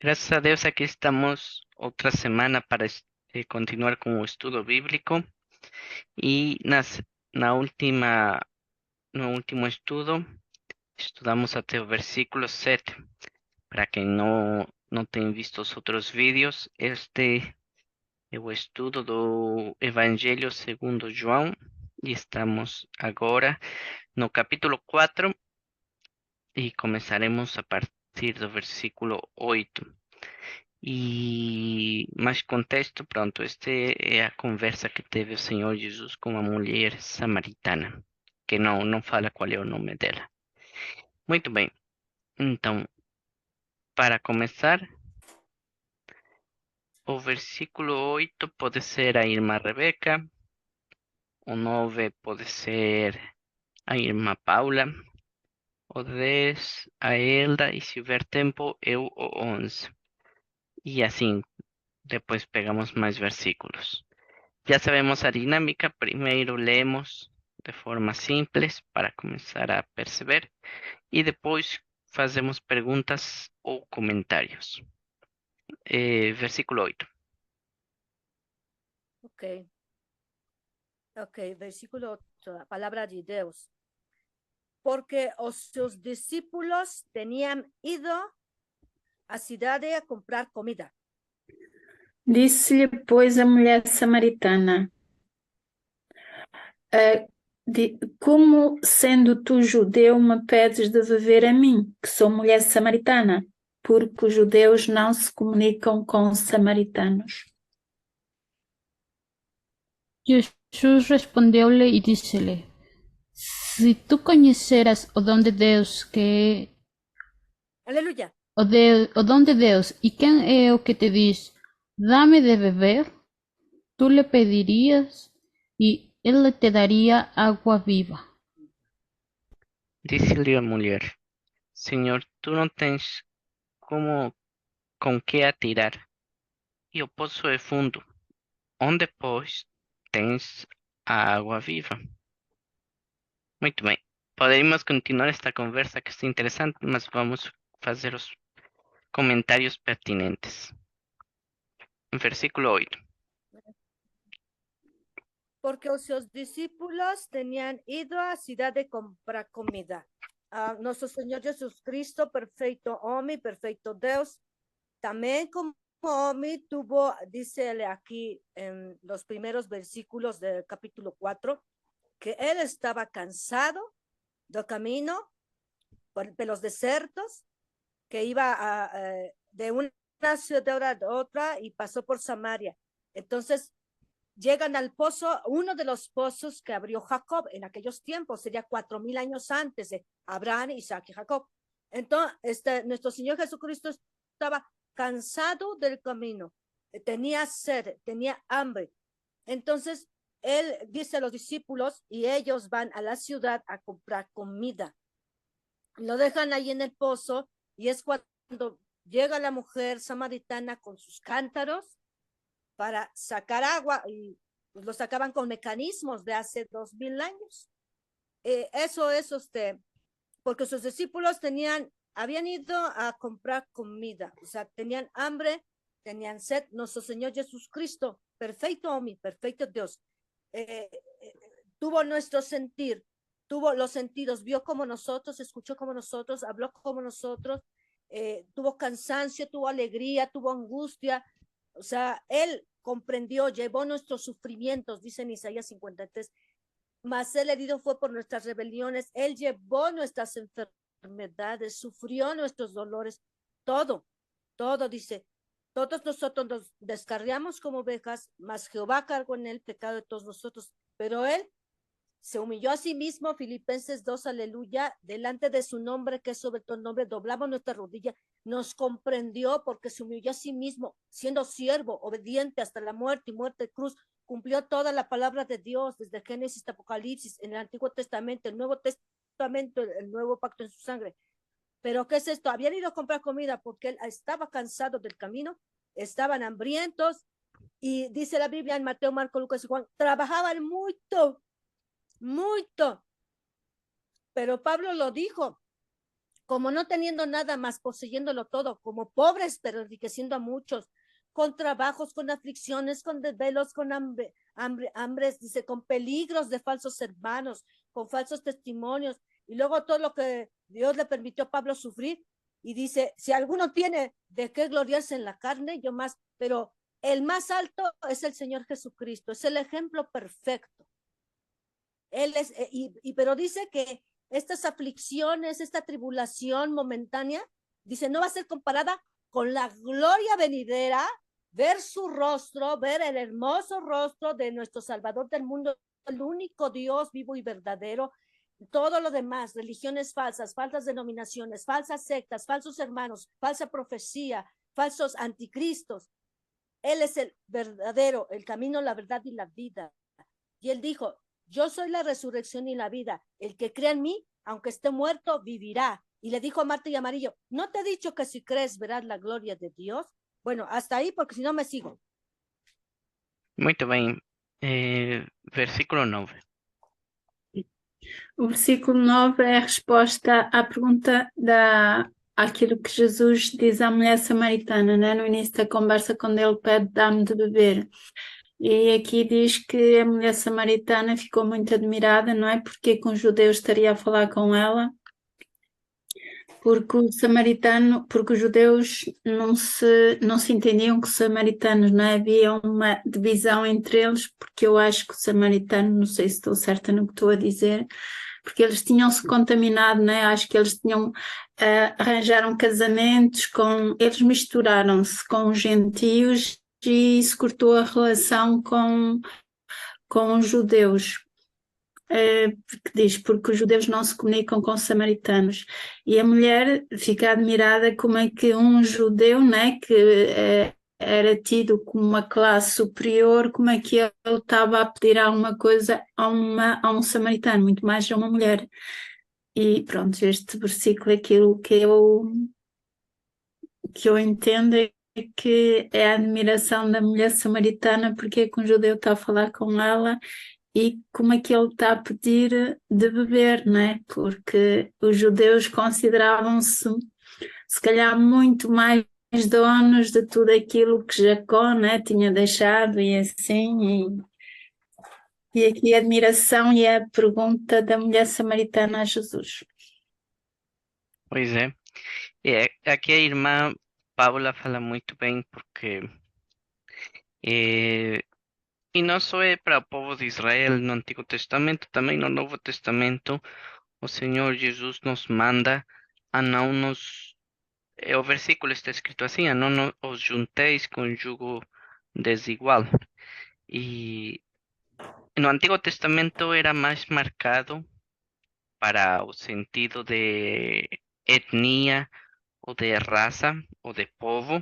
Gracias a Deus, aquí estamos otra semana para continuar con o estudo bíblico e na última, no último estudo estudamos até o versículo 7. Para quem não tem visto os outros vídeos, este é o estudo do Evangelho segundo João e estamos agora no capítulo 4 e começaremos a partir do versículo 8. E mais contexto, pronto, este é a conversa que teve o Senhor Jesus com a mulher samaritana, que não fala qual é o nome dela. Muito bem, então, para começar, o versículo 8 pode ser a irmã Rebeca, o 9 pode ser a irmã Paula, o 10 a Elda, e se houver tempo, eu o 11. E assim, depois pegamos mais versículos. Ya sabemos a dinámica, primeiro lemos de forma simples para começar a perceber e depois fazemos perguntas ou comentários. Versículo 8. Ok, ok, versículo 8, a palavra de Deus. Porque os seus discípulos tenían ido à cidade a comprar comida. Disse-lhe, pois, a mulher samaritana: Como, sendo tu judeu, me pedes de beber a mim, que sou mulher samaritana? Porque os judeus não se comunicam com os samaritanos. Jesús respondió-lhe y dícele: Si tú conheceras o dom de Deus, Aleluya. o dom de Deus, e quem é o que te diz, dame de beber, tú le pedirías y él te daría agua viva. Disse-lhe a mulher: Senhor, tu não tens com que atirar, e o poço é fundo. Onde, pois, tens a água viva? Muito bem. Poderíamos continuar esta conversa que está interessante, mas vamos fazer os comentários pertinentes. Versículo 8. Porque os seus discípulos tenían ido a cidade comprar comida. Nosso Senhor Jesus Cristo, perfeito homem, perfeito Deus, también como hombre tuvo, dice aquí en los primeros versículos del capítulo 4, que él estaba cansado del camino por los desiertos, que iba de una ciudad a otra y pasó por Samaria. Entonces llegan al pozo, uno de los pozos que abrió Jacob en aquellos tiempos, sería 4,000 años antes de Abraham, Isaac y Jacob. Entonces, nuestro Señor Jesucristo estaba cansado del camino, tenía sed, tenía hambre. Entonces, él dice a los discípulos y ellos van a la ciudad a comprar comida. Lo dejan ahí en el pozo y es cuando llega la mujer samaritana con sus cántaros para sacar agua y pues, lo sacaban con mecanismos de hace 2,000 años. Eso es porque sus discípulos habían ido a comprar comida, o sea, tenían hambre, tenían sed. Nuestro Señor Jesucristo, perfecto hombre, perfecto Dios, tuvo nuestro sentir, tuvo los sentidos, vio como nosotros, escuchó como nosotros, habló como nosotros, tuvo cansancio, tuvo alegría, tuvo angustia, o sea, él comprendió, llevó nuestros sufrimientos, dice en Isaías 53, mas él herido fue por nuestras rebeliones, él llevó nuestras enfermedades, sufrió nuestros dolores, todo, dice, todos nosotros nos descarriamos como ovejas, mas Jehová cargó en el pecado de todos nosotros, pero él se humilló a sí mismo, Filipenses 2, aleluya, delante de su nombre, que es sobre todo nombre, doblamos nuestra rodilla, nos comprendió porque se humilló a sí mismo, siendo siervo, obediente hasta la muerte y muerte de cruz, cumplió toda la palabra de Dios, desde Génesis hasta Apocalipsis, en el Antiguo Testamento, el Nuevo Testamento, el nuevo pacto en su sangre. Pero ¿qué es esto? Habían ido a comprar comida porque él estaba cansado del camino, estaban hambrientos, y dice la Biblia en Mateo, Marco, Lucas y Juan, trabajaban mucho, pero Pablo lo dijo, como no teniendo nada más, poseyéndolo todo, como pobres, pero enriqueciendo a muchos, con trabajos, con aflicciones, con desvelos, con hambres, dice, con peligros de falsos hermanos, con falsos testimonios, y luego todo lo que Dios le permitió a Pablo sufrir, y dice, si alguno tiene de qué gloriarse en la carne, yo más, pero el más alto es el Señor Jesucristo, es el ejemplo perfecto. Él es, pero dice que estas aflicciones, esta tribulación momentánea, dice, no va a ser comparada con la gloria venidera, ver su rostro, ver el hermoso rostro de nuestro Salvador del mundo, el único Dios vivo y verdadero. Todo lo demás, religiones falsas, falsas denominaciones, falsas sectas, falsos hermanos, falsa profecía, falsos anticristos. Él es el verdadero, el camino, la verdad y la vida. Y él dijo, yo soy la resurrección y la vida. El que cree en mí, aunque esté muerto, vivirá. Y le dijo a Marta y Amarillo, ¿no te he dicho que si crees verás la gloria de Dios? Bueno, hasta ahí, porque si no me sigo. Muito bem. Versículo 9. O versículo 9 é a resposta à pergunta àquilo que Jesus diz à mulher samaritana, né? No início da conversa, quando ele pede dar-me de beber. E aqui diz que a mulher samaritana ficou muito admirada, não é? Porque um judeu estaria a falar com ela, porque os judeus não se entendiam com os samaritanos, não é? Havia uma divisão entre eles, porque eu acho que o samaritano, não sei se estou certa no que estou a dizer, porque eles tinham-se contaminado, né? Acho que eles tinham arranjaram casamentos eles misturaram-se com os gentios e isso cortou a relação com os judeus. Porque diz, porque os judeus não se comunicam com os samaritanos. E a mulher fica admirada como é que um judeu, né, que era tido como uma classe superior, como é que ele estava a pedir alguma coisa a um samaritano, muito mais a uma mulher. E pronto, este versículo, aquilo que eu entendo é que é a admiração da mulher samaritana, porque é que um judeu está a falar com ela e como é que ele está a pedir de beber, né? Porque os judeus consideravam-se, se calhar, muito mais donos de tudo aquilo que Jacó, né, tinha deixado e assim. E aqui a admiração e a pergunta da mulher samaritana a Jesus. Pois é. Aqui a irmã Paula fala muito bem, porque e não só é para o povo de Israel no Antigo Testamento, também no Novo Testamento, o Senhor Jesus nos manda a não nos. O versículo está escrito assim: a não os junteis com jugo desigual. E no Antigo Testamento era mais marcado para o sentido de etnia ou de raça ou de povo,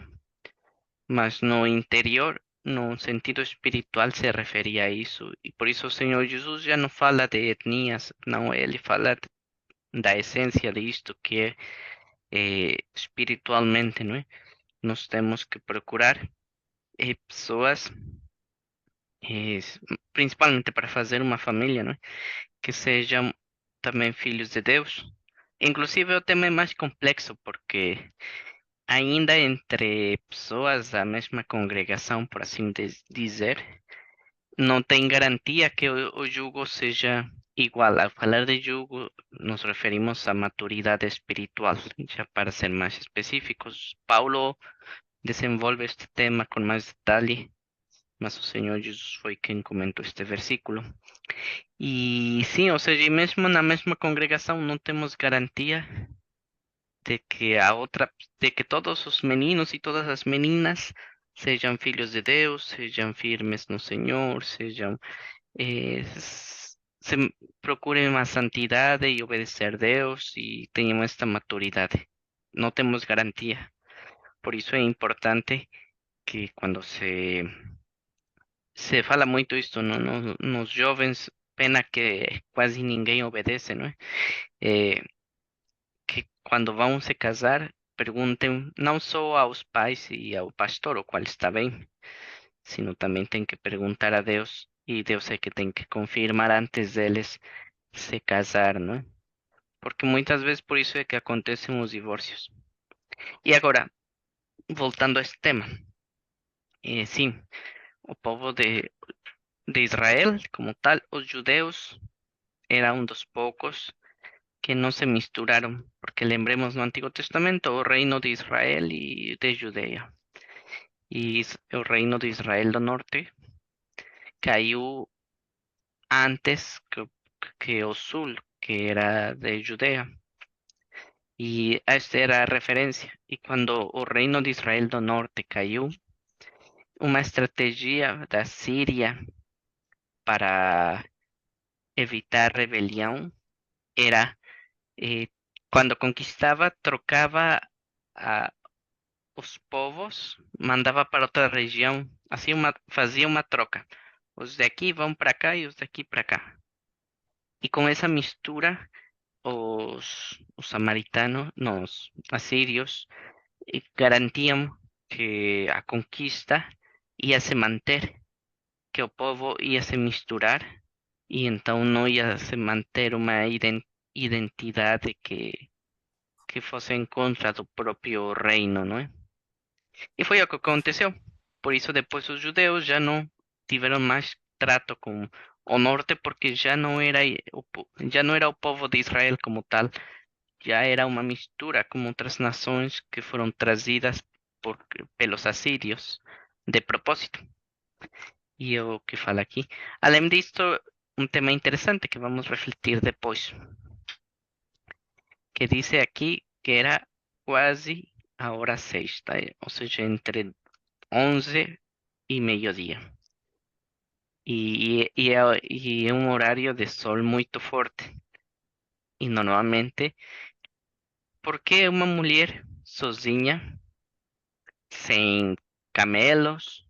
mas no interior, no sentido espiritual, se referia a isso. E por isso o Senhor Jesus já não fala de etnias, não, ele fala da essência disto, que é espiritualmente, não é? Nós temos que procurar pessoas, principalmente para fazer uma família, não é? Que sejam também filhos de Deus. Inclusive o tema é mais complexo, porque ainda entre pessoas da mesma congregação, por assim dizer, não tem garantia que o jugo seja igual. Ao falar de jugo, nos referimos à maturidade espiritual. Já para ser mais específicos, Paulo desenvolve este tema com mais detalhe, mas o Senhor Jesus foi quem comentou este versículo. E sim, ou seja, e mesmo na mesma congregação não temos garantia de que todos os meninos e todas as meninas sejam filhos de Deus, sejam firmes no Senhor, procurem a santidade e obedecer a Deus e tenham esta maturidade. Não temos garantia. Por isso é importante que quando se fala muito isto nos jovens, pena que quase ninguém obedece, não é? Que quando vão se casar, perguntem não só aos pais e ao pastor, o qual está bem, sino também tem que perguntar a Deus, e Deus é que tem que confirmar antes deles se casar, não é? porque muitas vezes por isso é que acontecem os divórcios. E agora, voltando a este tema, sim, o povo de Israel, como tal, os judeus, era um dos poucos que não se misturaram, porque lembremos no Antigo Testamento o reino de Israel e de Judeia. E o reino de Israel do Norte caiu antes que o sul, que era de Judea. E esta era a referência. E quando o reino de Israel do Norte caiu, uma estratégia da Síria para evitar rebelião era, quando conquistava, trocava a, os povos, mandava para outra região, assim fazia uma troca. Os daqui vão para cá e os daqui para cá. E com essa mistura, os samaritanos, não, os assírios, garantiam que a conquista ia se manter, que o povo ia se misturar e então não ia se manter uma identidade que fosse em contra do próprio reino, não é? E foi o que aconteceu. Por isso depois os judeus já não tiveram mais trato com o norte, porque já não era o povo de Israel como tal, já era uma mistura com outras nações que foram trazidas pelos assírios de propósito. E é o que fala aqui. Além disto, um tema interessante que vamos refletir depois, que diz aqui que era quase a hora 6, tá? Ou seja, entre 11 e meio-dia. E é um horário de sol muito forte. E normalmente, por que uma mulher sozinha, sem camelos,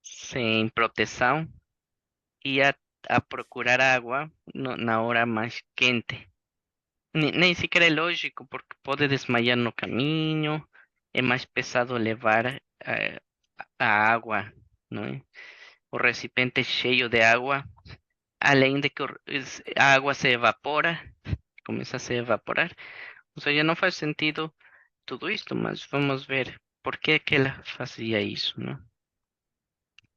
sem proteção, ia a procurar água na hora mais quente? Nem sequer é lógico, porque pode desmaiar no caminho, é mais pesado levar a água, não é? O recipiente cheio de água, além de que a água se evapora, começa a se evaporar. Ou seja, não faz sentido tudo isto, mas vamos ver por que ela fazia isso, não?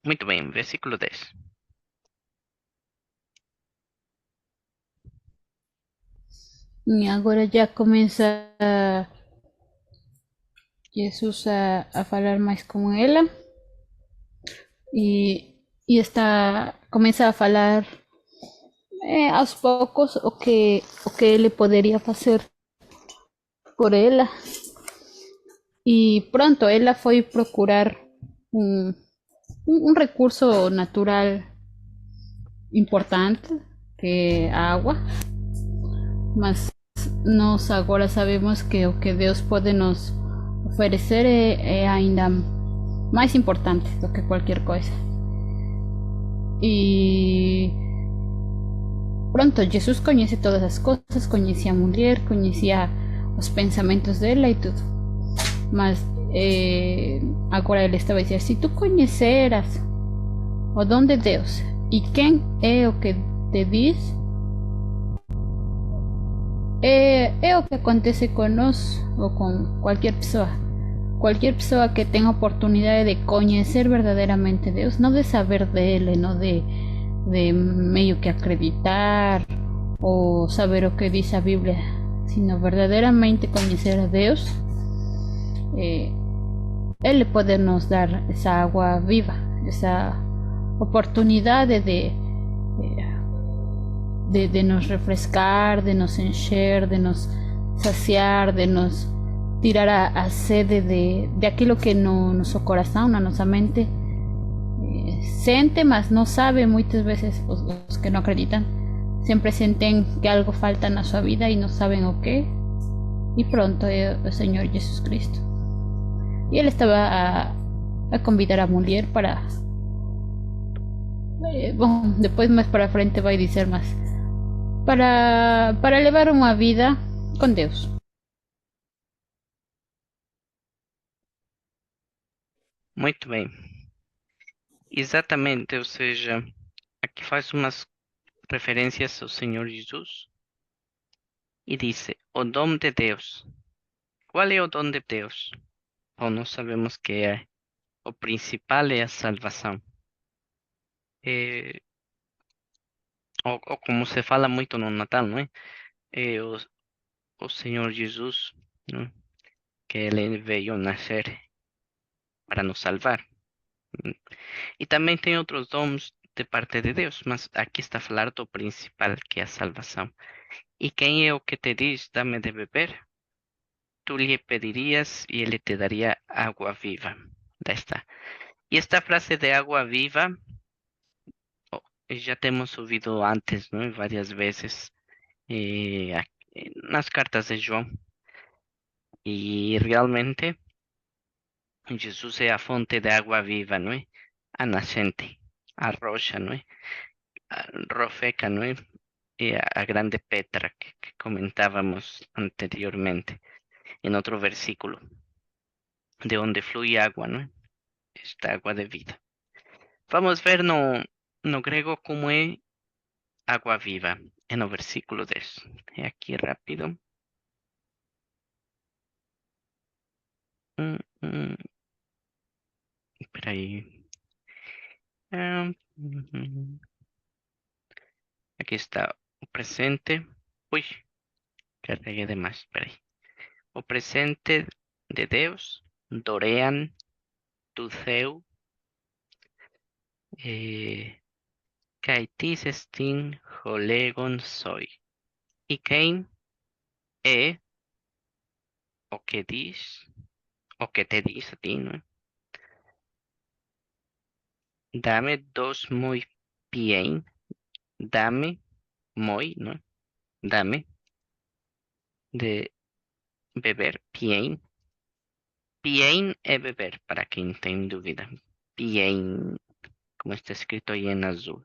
Muito bem, versículo 10. Y agora já começa Jesus a falar mais com ela e começa a falar aos poucos o que ele poderia fazer por ela. E pronto, ela foi procurar um recurso natural importante, que é a água, mas nós agora sabemos que o que Deus pode nos oferecer é ainda mais importante do que qualquer coisa. E pronto, Jesus conhece todas as coisas, conhecia a mulher, conhecia os pensamentos dela e tudo. Mas agora ele estava dizendo: se tu conheceras o dom de Deus e quem é o que te diz, é o que acontece com nós ou com qualquer pessoa. Qualquer pessoa que tenha a oportunidade de conhecer verdadeiramente Deus, não de saber dele, não de meio que acreditar ou saber o que diz a Bíblia, sino verdadeiramente conhecer a Deus, Ele pode nos dar essa água viva, essa oportunidade de nos refrescar, de nos encher, de nos saciar, de nos tirar a sede de aquilo que no nosso coração, na nossa mente sente, mas não sabe. Muitas vezes os que não acreditam sempre sentem que algo falta na sua vida e não sabem o que. E pronto, é o Senhor Jesus Cristo. E ele estava a convidar a mulher para... bom, depois mais para frente vai dizer mais. Para levar uma vida com Deus. Muito bem. Exatamente, ou seja, aqui faz umas referências ao Senhor Jesus e dice, o dom de Deus. Qual é o dom de Deus? Bom, nós sabemos que o principal é a salvação. Ou como se fala muito no Natal, não é? É o Senhor Jesus, não é? Que ele veio nascer para nos salvar. E também tem outros dons de parte de Deus, mas aqui está a falar do principal, que é a salvação. E quem é o que te diz, dame de beber? Tú lhe pedirias e ele te daria água viva. Lá está. E esta frase de água viva, já temos ouvido antes, não é? Várias vezes nas cartas de João. E realmente Jesus é a fonte de água viva, não é? A nascente, a rocha, não é? A rofeca, não é? E a grande pedra que comentávamos anteriormente en otro versículo, de onde flui água, não é? Esta água de vida. Vamos ver no grego como é água viva, é no versículo 10. É aqui rápido. Espera aí. Aqui está o presente. Ui, carreguei demais, espera aí. O presente de Deus, Dorean, Tuceu, Kaitis estin Holegon Soy. E quem é o que diz, o que te diz a ti, não é? Dame dos muy bien, dame, muy, ¿no? Dame de beber, bien. Bien es beber, para quien tenga dúvida. Bien, como está escrito ahí en azul.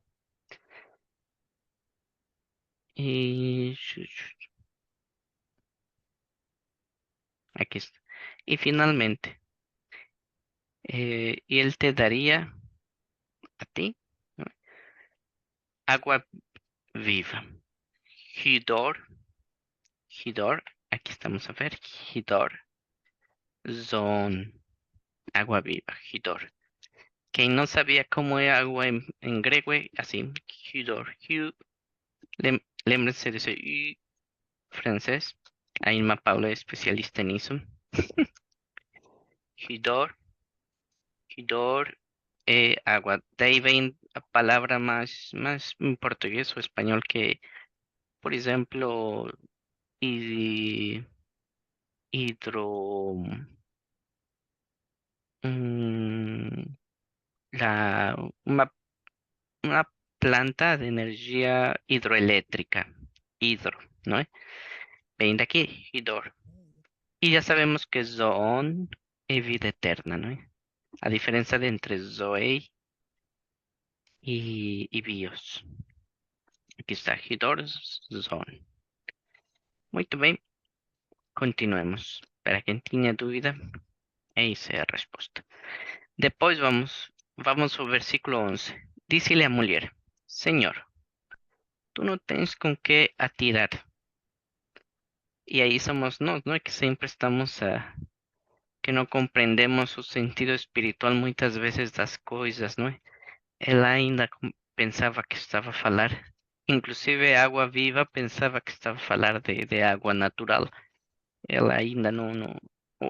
Y aquí está. Y finalmente, y él te daría a ti, ¿no? Agua viva. Hidor, Hidor, aquí estamos a ver, Hidor, Zon, agua viva, Hidor. Quien no sabía cómo era agua en griego, así, Hidor, lémbrense de ese U francés. A Irma Paula es especialista en eso. Hidor, Hidor, agua. De ahí ven a palabra más en portugués o español que, por ejemplo, hidro, mm, la, una planta de energía hidroeléctrica, hidro, ¿no? Vem daqui, hidor. E já sabemos que Zoon é vida eterna, não é? A diferença entre Zoe e Bios. Aqui está, Hidor, Zoon. Muito bem, continuemos. Para quem tinha dúvida, essa é a resposta. Depois vamos ao versículo 11. Disse-lhe a mulher, Senhor, tu não tens com que atirar. E aí somos nós, não é? Que sempre estamos que não compreendemos o sentido espiritual muitas vezes das coisas, não é? Ela ainda pensava que estava a falar, inclusive água viva pensava que estava a falar de água natural. Ela ainda não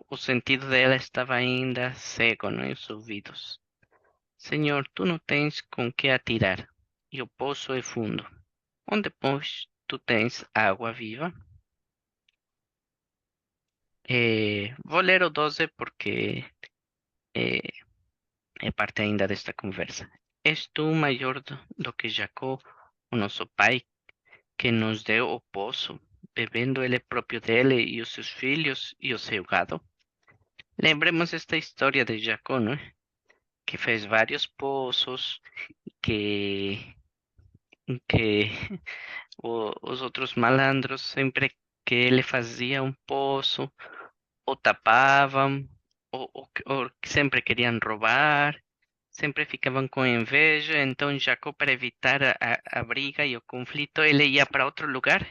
o sentido dela estava ainda cego, não é? Os ouvidos. Senhor, tu não tens com que atirar, e o poço é fundo. Onde, pois, tu tens água viva? Vou ler o 12 porque é parte ainda desta conversa. És tu maior do que Jacó, o nosso pai, que nos deu o poço, bebendo ele próprio dele e os seus filhos e o seu gado? Lembremos esta história de Jacó, não é? Que fez vários poços, que os outros malandros, sempre que ele fazia um poço, o tapavam, ou sempre queriam roubar, sempre ficavam com inveja. Então Jacó, para evitar a briga e o conflito, ele ia para outro lugar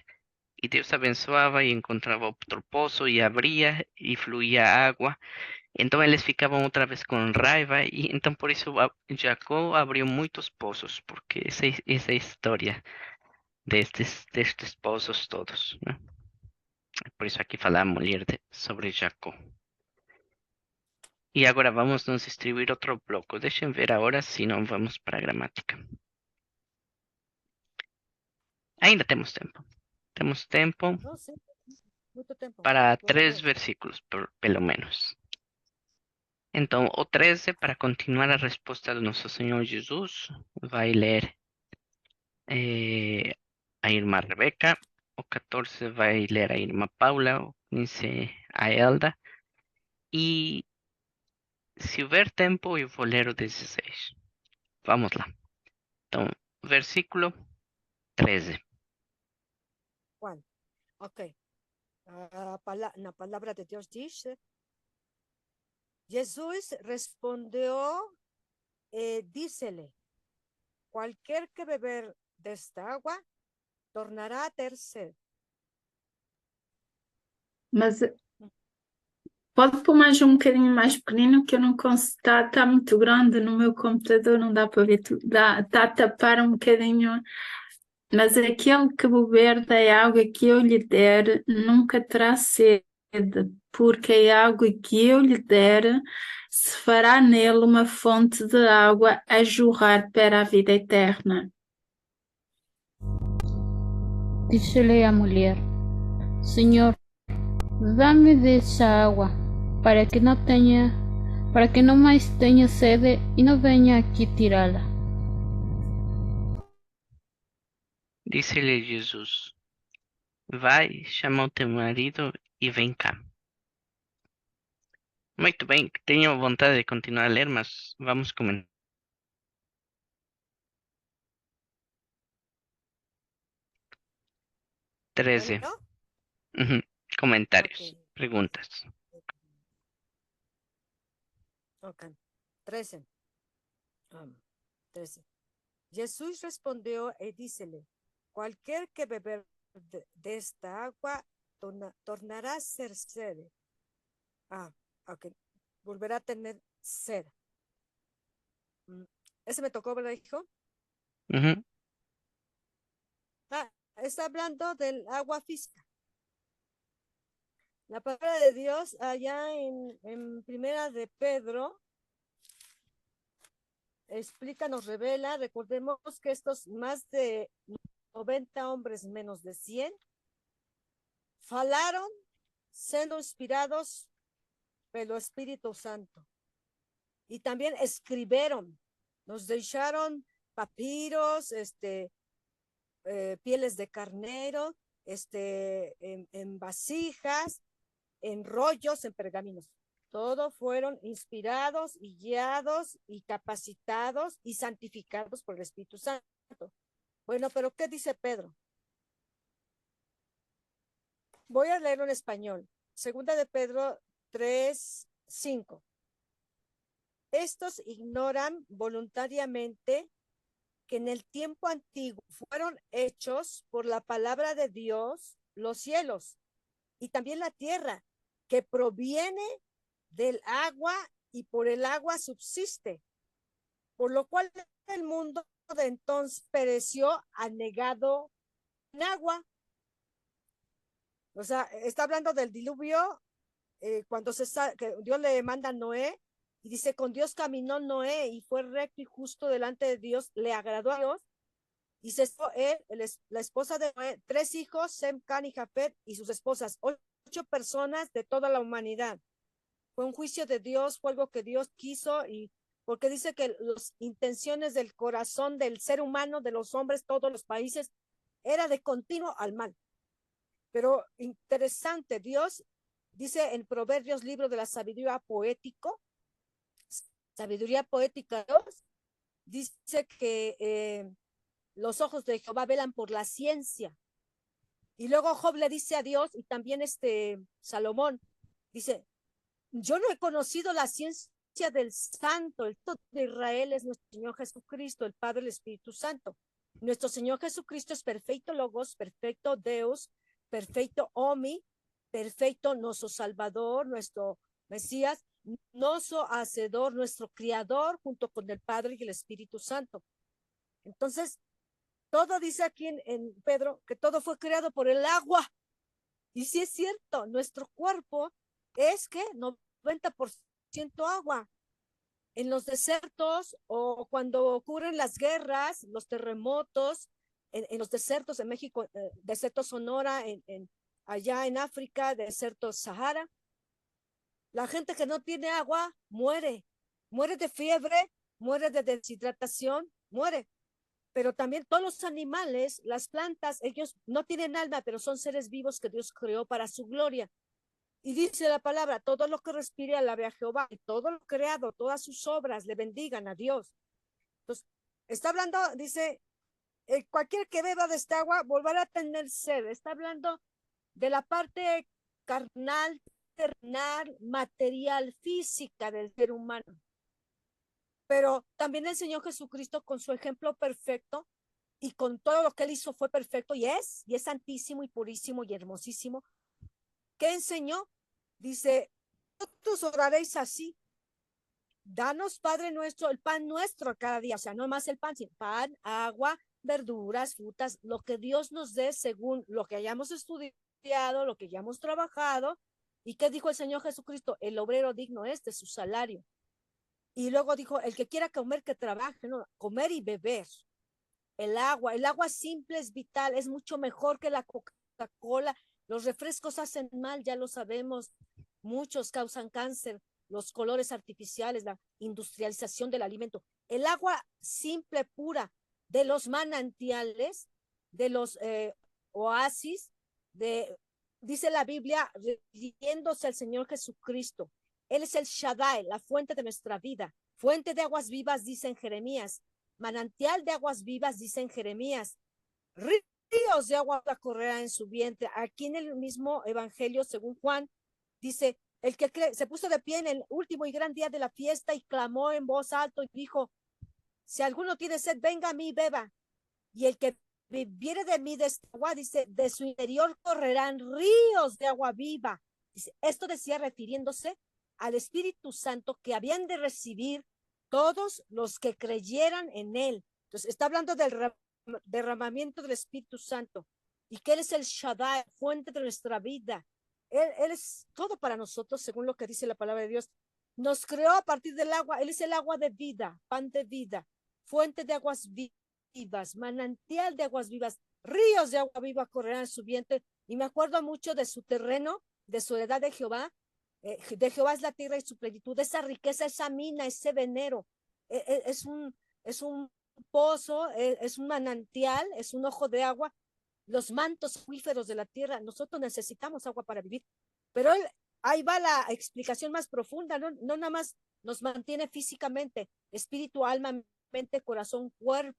y Dios abençoava e encontrava outro poço e abria e fluía agua. Então eles ficavam outra vez com raiva e então por isso Jacó abriu muitos poços, porque essa é a história destes poços todos, né? Por isso aqui fala a mulher sobre Jacó. E agora vamos nos distribuir outro bloco. Deixem ver agora, se não vamos para a gramática. Ainda temos tempo. Temos tempo No, sí, mucho tiempo. para Vamos a 3 ver. versículos, pelo menos. Então, o 13, para continuar a resposta do nosso Senhor Jesus, vai ler a irmã Rebeca. O 14 vai ler a irmã Paula. O 15 a Elda. E se houver tempo, eu vou ler o 16. Vamos lá. Então, versículo 13. Juan. Ok. La palabra de Dios dice, Jesús respondió, dícele, cualquier que beber de esta agua tornará a ter sed. Mas pode pôr mais um bocadinho mais pequenino, que eu não consigo. Está muito grande no meu computador, não dá para ver tudo. Está a tapar um bocadinho. Mas aquele que beber da água que eu lhe der nunca terá sede, porque a água que eu lhe der se fará nele uma fonte de água a jorrar para a vida eterna. Dícele a mulher: Senhor, dá-me dessa água, para que não mais tenha sede e não venha aqui tirá-la. Disse-lhe Jesus: Vai, chama o teu marido e vem cá. Muito bem, tenho vontade de continuar a ler, mas vamos comentar. Treze. Bueno, Comentarios, ok. preguntas. Ok. 13. 13. Jesús respondió y dícele, cualquier que beber de esta agua tornará a ser sed. Ok. Volverá a tener sed. Ese me tocó, ¿verdad, hijo? Ujú. Está hablando del agua física. La palabra de Dios allá en Primera de Pedro explica, nos revela, recordemos que estos más de 90 hombres menos de 100 falaron siendo inspirados pelo Espíritu Santo. Y también escribieron, nos dejaron papiros, pieles de carnero, en vasijas, en rollos, en pergaminos. Todos fueron inspirados y guiados y capacitados y santificados por el Espíritu Santo. Bueno, pero ¿qué dice Pedro? Voy a leerlo en español. Segunda de Pedro 3:5. Estos ignoran voluntariamente que en el tiempo antiguo fueron hechos por la palabra de Dios los cielos y también la tierra, que proviene del agua y por el agua subsiste, por lo cual el mundo de entonces pereció anegado en agua. O sea, está hablando del diluvio, cuando que Dios le manda a Noé, y dice, con Dios caminó Noé y fue recto y justo delante de Dios, le agradó a Dios. Y se la esposa de Noé, 3 hijos, Sem, Can y Jafet, y sus esposas, 8 personas de toda la humanidad. Fue un juicio de Dios, fue algo que Dios quiso, y porque dice que las intenciones del corazón del ser humano, de los hombres, todos los países, era de continuo al mal. Pero interesante, Dios dice en Proverbios, libro de la sabiduría poética, Dios dice que los ojos de Jehová velan por la ciencia. Y luego Job le dice a Dios, y también Salomón, dice, yo no he conocido la ciencia del Santo, el todo de Israel es nuestro Señor Jesucristo, el Padre, el Espíritu Santo. Nuestro Señor Jesucristo es perfecto Logos, perfecto Deus, perfecto hombre, perfecto nuestro Salvador, nuestro Mesías, nuestro Hacedor, nuestro Criador, junto con el Padre y el Espíritu Santo. Entonces, todo dice aquí en Pedro que todo fue creado por el agua. Y sí es cierto, nuestro cuerpo es que 90% agua. En los desiertos o cuando ocurren las guerras, los terremotos, en los desiertos en México, desierto Sonora, allá en África, desierto Sahara, la gente que no tiene agua muere de fiebre, muere de deshidratación, muere. Pero también todos los animales, las plantas, ellos no tienen alma, pero son seres vivos que Dios creó para su gloria. Y dice la palabra, todo lo que respire alabe a Jehová, y todo lo creado, todas sus obras le bendigan a Dios. Entonces, está hablando, dice, cualquier que beba de esta agua volverá a tener sed. Está hablando de la parte carnal, terrenal, material, física del ser humano. Pero también el Señor Jesucristo, con su ejemplo perfecto y con todo lo que él hizo, fue perfecto y es santísimo y purísimo y hermosísimo. ¿Qué enseñó? Dice, vosotros oraréis así: danos, Padre nuestro, el pan nuestro cada día. O sea, no más el pan, sino pan, agua, verduras, frutas, lo que Dios nos dé según lo que hayamos estudiado, lo que hayamos trabajado. ¿Y qué dijo el Señor Jesucristo? El obrero digno es de su salario. Y luego dijo, el que quiera comer, que trabaje, ¿no? Comer y beber. El agua simple es vital, es mucho mejor que la Coca-Cola. Los refrescos hacen mal, ya lo sabemos. Muchos causan cáncer, los colores artificiales, la industrialización del alimento. El agua simple, pura, de los manantiales, de los oasis, dice la Biblia, refiriéndose al Señor Jesucristo. Él es el Shaddai, la fuente de nuestra vida. Fuente de aguas vivas, dice en Jeremías. Manantial de aguas vivas, dice en Jeremías. Ríos de agua correrán en su vientre. Aquí en el mismo Evangelio, según Juan, dice, el que se puso de pie en el último y gran día de la fiesta y clamó en voz alta y dijo, si alguno tiene sed, venga a mí y beba. Y el que bebiere de mí de esta agua, dice, de su interior correrán ríos de agua viva. Dice, esto decía refiriéndose al Espíritu Santo que habían de recibir todos los que creyeran en él. Entonces, está hablando del derramamiento del Espíritu Santo y que él es el Shaddai, fuente de nuestra vida. Él es todo para nosotros, según lo que dice la palabra de Dios. Nos creó a partir del agua. Él es el agua de vida, pan de vida, fuente de aguas vivas, manantial de aguas vivas, ríos de agua viva correrán en su vientre. Y me acuerdo mucho de su terreno, de su heredad de Jehová. De Jehová es la tierra y su plenitud, esa riqueza, esa mina, ese venero, es un pozo, es un manantial, es un ojo de agua, los mantos acuíferos de la tierra. Nosotros necesitamos agua para vivir, pero ahí va la explicación más profunda, no nada más nos mantiene físicamente, espíritu, alma, mente, corazón, cuerpo,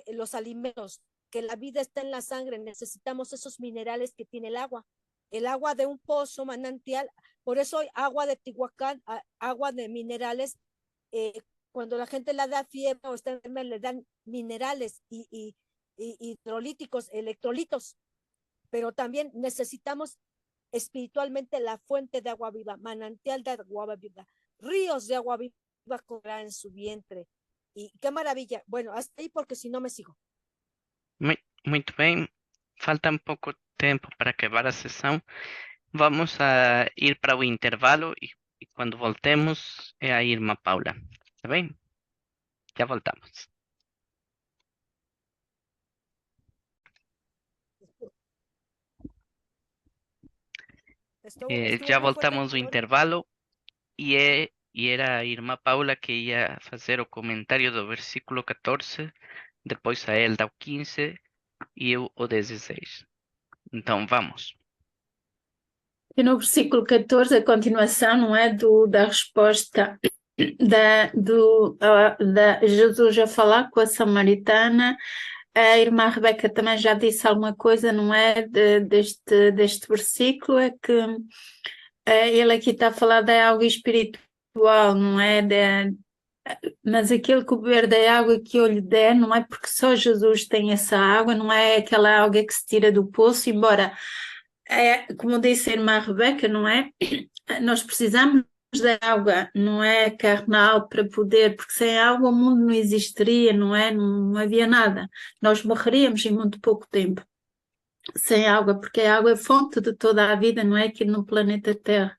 los alimentos, que la vida está en la sangre, necesitamos esos minerales que tiene el agua de un pozo, manantial. Por eso hay agua de Tihuacán, agua de minerales. Cuando la gente le da fiebre o está enferma, le dan minerales y hidrolíticos, electrolitos. Pero también necesitamos espiritualmente la fuente de agua viva, manantial de agua viva, ríos de agua viva correrán en su vientre. Y qué maravilla. Bueno, hasta aí, porque si no me sigo. Muito bem, falta um pouco tempo para acabar a sessão. Vamos a ir para o intervalo e quando voltemos é a Irmã Paula, tá bem? Já voltamos. Já voltamos do intervalo e era a Irmã Paula que ia fazer o comentário do versículo 14, depois a Elda o 15 e eu o 16. Então vamos. E no versículo 14, a continuação, não é, da resposta da Jesus a falar com a samaritana. A irmã Rebeca também já disse alguma coisa, não é, deste versículo, é que ele aqui está a falar de algo espiritual, não é, Mas aquele que beber da água que eu lhe der, não é porque só Jesus tem essa água, não é aquela água que se tira do poço, embora, como disse a irmã Rebeca, não é? Nós precisamos da água, não é carnal para poder, porque sem água o mundo não existiria, não é? Não havia nada. Nós morreríamos em muito pouco tempo sem água, porque a água é fonte de toda a vida, não é? Aqui no planeta Terra.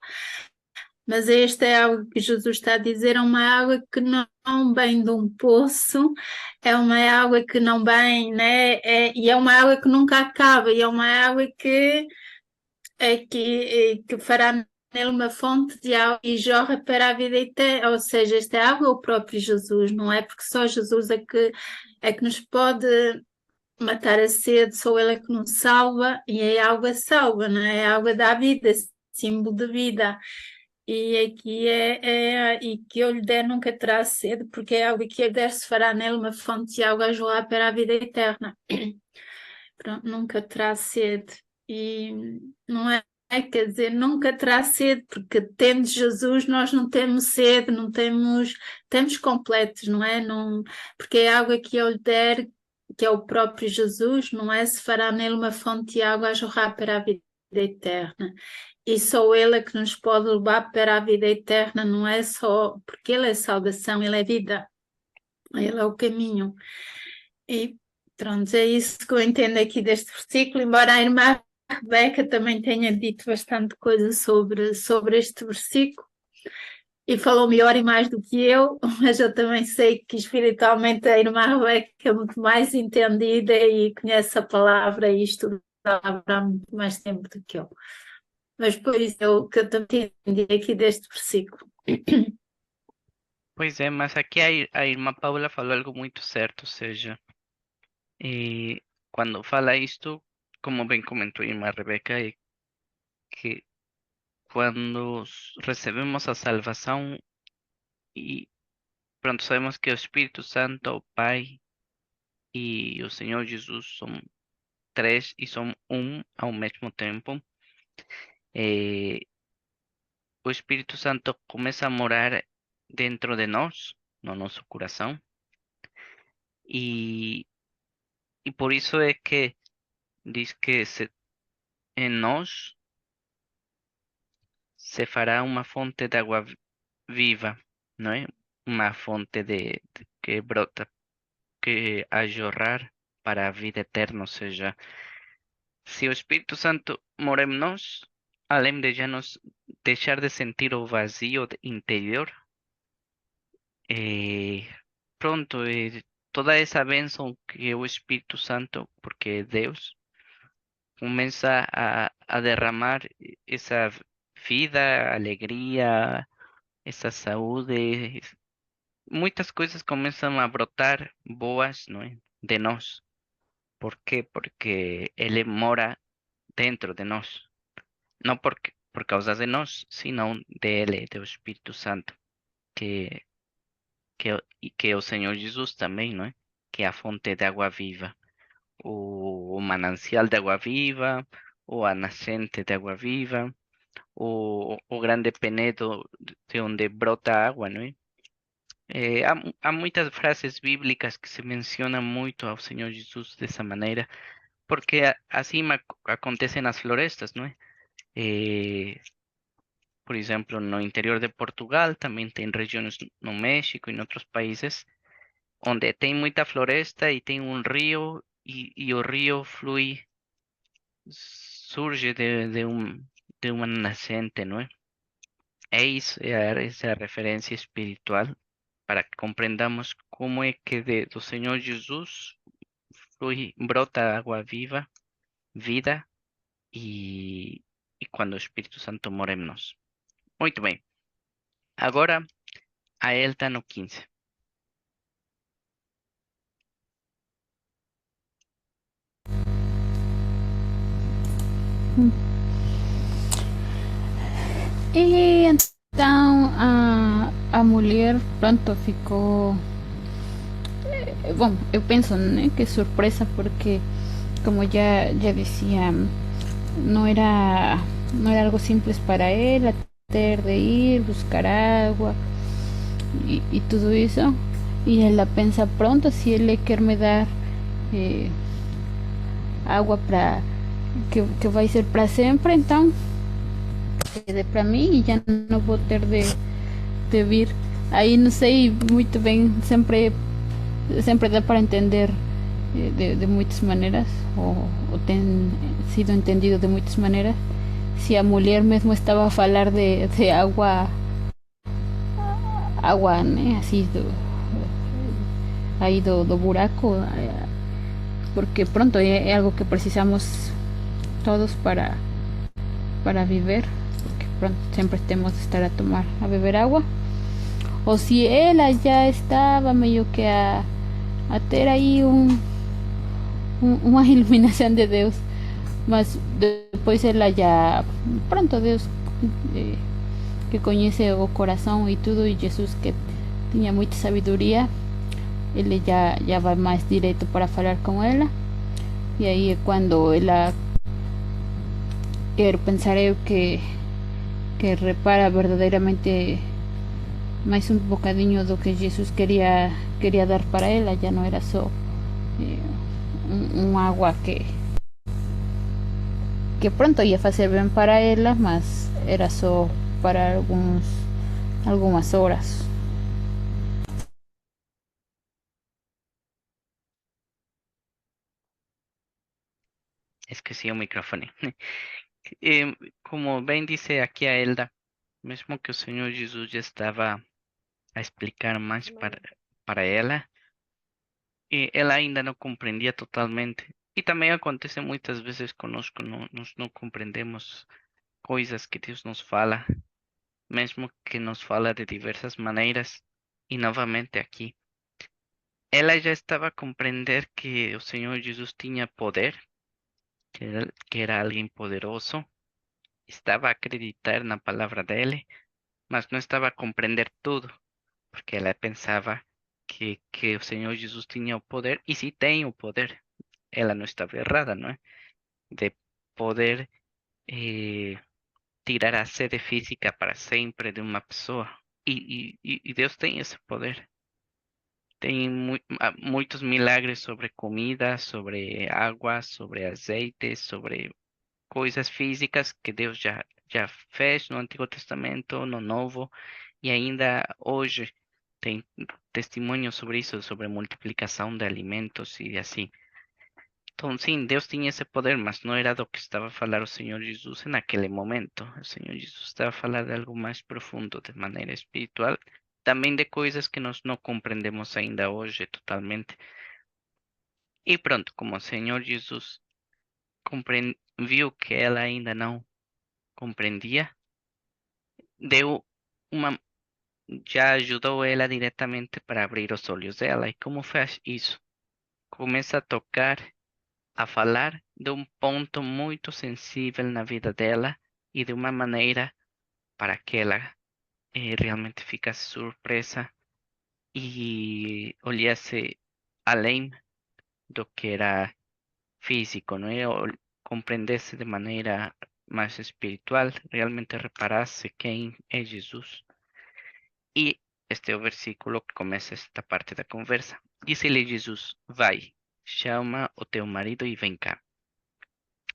Mas esta é algo que Jesus está a dizer, é uma água que não vem de um poço, é uma água que não vem, né? E é uma água que nunca acaba, e é uma água que fará nele uma fonte de água e jorra para a vida eterna. Ou seja, esta água é o próprio Jesus, não é? Porque só Jesus é que nos pode matar a sede, só Ele é que nos salva, e a água salva, não é? A água dá vida, símbolo de vida. E aqui e que eu lhe der nunca terá sede, porque a água que eu der se fará nele uma fonte de água a jorrar para a vida eterna. Pronto, nunca terá sede. E não é, quer dizer, nunca terá sede, porque tendo Jesus nós não temos sede, não estamos completos, não é? Não, porque a água que eu lhe der, que é o próprio Jesus, não é? Se fará nele uma fonte de água a jorrar para a vida eterna. E só Ele é que nos pode levar para a vida eterna, não é só porque Ele é salvação, Ele é vida, Ele é o caminho. E pronto, é isso que eu entendo aqui deste versículo, embora a irmã Rebeca também tenha dito bastante coisa sobre este versículo, e falou melhor e mais do que eu, mas eu também sei que espiritualmente a irmã Rebeca é muito mais entendida e conhece a palavra e estuda a palavra há muito mais tempo do que eu. Mas por isso é o que eu também entendi aqui deste versículo. Pois é, mas aqui a irmã Paula falou algo muito certo, ou seja, quando fala isto, como bem comentou a irmã Rebeca, é que quando recebemos a salvação e pronto, sabemos que o Espírito Santo, o Pai e o Senhor Jesus são três e são um ao mesmo tempo, o Espírito Santo começa a morar dentro de nós, no nosso coração, e por isso é que diz que em nós se fará uma fonte de água viva, não é? Uma fonte que brota, que a jorrar para a vida eterna, ou seja, se o Espírito Santo mora em nós, além de já nos deixar de sentir o vazio interior, pronto, toda essa bênção que é o Espírito Santo, porque é Deus, começa a derramar essa vida, alegria, essa saúde, muitas coisas começam a brotar boas, não é? De nós. ¿Por quê? Porque Ele mora dentro de nós. Não por causa de nós, sino dele, do Espírito Santo, e que é o Senhor Jesus também, não é? Que é a fonte de água viva, o manancial de água viva, ou a nascente de água viva, o grande penedo de onde brota água, não é? Há muitas frases bíblicas que se mencionam muito ao Senhor Jesus dessa maneira, porque assim acontece nas florestas, não é? Por exemplo, no interior de Portugal, também tem regiões no México e em outros países, onde tem muita floresta e tem um rio, e o rio flui, surge de uma nascente, não é? Essa é a referência espiritual para que compreendamos como é que do Senhor Jesus brota água viva, vida, e quando o Espírito Santo mora em nós. Muito bem. Agora, a Elta no 15. E então a mulher pronto ficou. Bom, eu penso, né, que surpresa, porque como ya decía, no era algo simples para él, ter de ir, buscar agua, e tudo isso. E ela pensa, pronto, se ele quer me dar água para que vai ser para sempre, então que dê para mim e já não vou ter de vir. Aí não sei muito bem, sempre dá para entender de muitas maneiras, ou tem sido entendido de muitas maneiras. Se a mulher mesmo estava a falar de água, né, assim, aí do buraco, porque pronto, é algo que precisamos todos para viver, porque pronto, sempre temos de estar a beber agua. O si ella ya estaba medio que a ter aí uma iluminação de Deus, mas depois ela já, pronto, Deus que conhece o coração e tudo, e Jesus que tinha muita sabedoria, ele já vai mais direto para falar com ela, e aí é quando ela, quero pensar eu que repara verdadeiramente mais um bocadinho do que Jesus queria dar para ela, já não era só água que pronto ia fazer bem para ela, mas era só para algumas horas. Esqueci o microfone. Como bem disse aqui a Elda, mesmo que o Senhor Jesus já estava a explicar mais para ela, e ela ainda não compreendia totalmente. E também acontece muitas vezes conosco, nós não compreendemos coisas que Deus nos fala, mesmo que nos fala de diversas maneiras. E novamente aqui, ela já estava a compreender que o Senhor Jesus tinha poder, que era alguém poderoso, estava a acreditar na palavra dele, mas não estava a compreender tudo, porque ela pensava que o Senhor Jesus tinha o poder, e sim tem o poder. Ela não estava errada, não é? De poder eh, tirar a sede física para sempre de uma pessoa. E Deus tem esse poder. Tem muitos milagres sobre comida, sobre água, sobre azeite, sobre coisas físicas que Deus já fez no Antigo Testamento, no Novo, e ainda hoje tem testemunhos sobre isso, sobre multiplicação de alimentos e assim. Então, sim, Deus tinha esse poder, mas não era do que estava a falar o Senhor Jesus naquele momento. O Senhor Jesus estava a falar de algo mais profundo, de maneira espiritual, também de coisas que nós não compreendemos ainda hoje totalmente. E pronto, como o Senhor Jesus viu que ela ainda não compreendia, deu uma, já ajudou ela diretamente para abrir os olhos dela. E como faz isso? Começa a tocar, a falar de um ponto muito sensível na vida dela e de uma maneira para que ela realmente ficasse surpresa e olhasse além do que era físico, não é? Ou compreendesse de maneira mais espiritual, realmente reparasse quem é Jesus. E este é o versículo que começa esta parte da conversa. Disse-lhe Jesus: Vai, chama o teu marido e vem cá.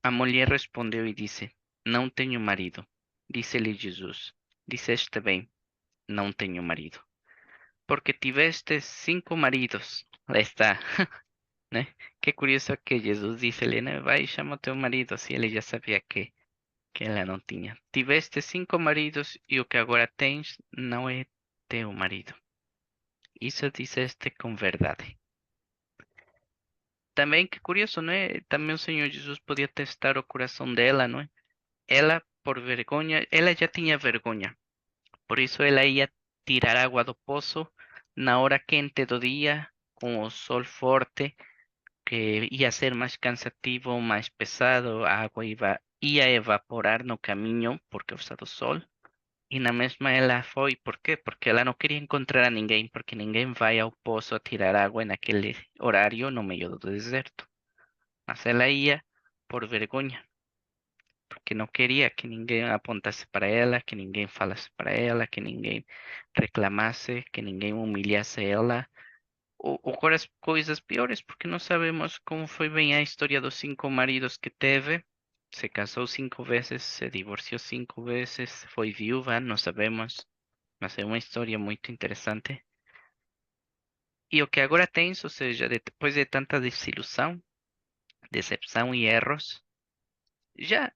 A mulher respondeu e disse: Não tenho marido. Disse-lhe Jesus: Disseste bem, não tenho marido. Porque tiveste 5 maridos. Lá está, né? Que curioso que Jesus disse-lhe, né? Vai, chama o teu marido. Assim ele já sabia que ela não tinha. Tiveste 5 maridos e o que agora tens não é teu marido. Isso disseste com verdade. Também que curioso, não é? Também o Senhor Jesus podia testar o coração dela, não é? Ela, por vergonha, ela já tinha vergonha. Por isso ela ia tirar água do poço na hora quente do dia, com o sol forte, que ia ser mais cansativo, mais pesado, a água ia evaporar no caminho por causa do sol. E na mesma ela foi, por quê? Porque ela não queria encontrar a ninguém, porque ninguém vai ao poço a tirar água naquele horário no meio do deserto. Mas ela ia por vergonha, que não queria que ninguém apontasse para ela, que ninguém falasse para ela, que ninguém reclamasse, que ninguém humilhasse ela, ou coisas piores, porque não sabemos como foi bem a história dos 5 maridos que teve. Se casou 5 vezes, se divorciou 5 vezes, foi viúva, não sabemos, mas é uma história muito interessante. E o que agora tens, ou seja, depois de tanta desilusão, decepção e erros, já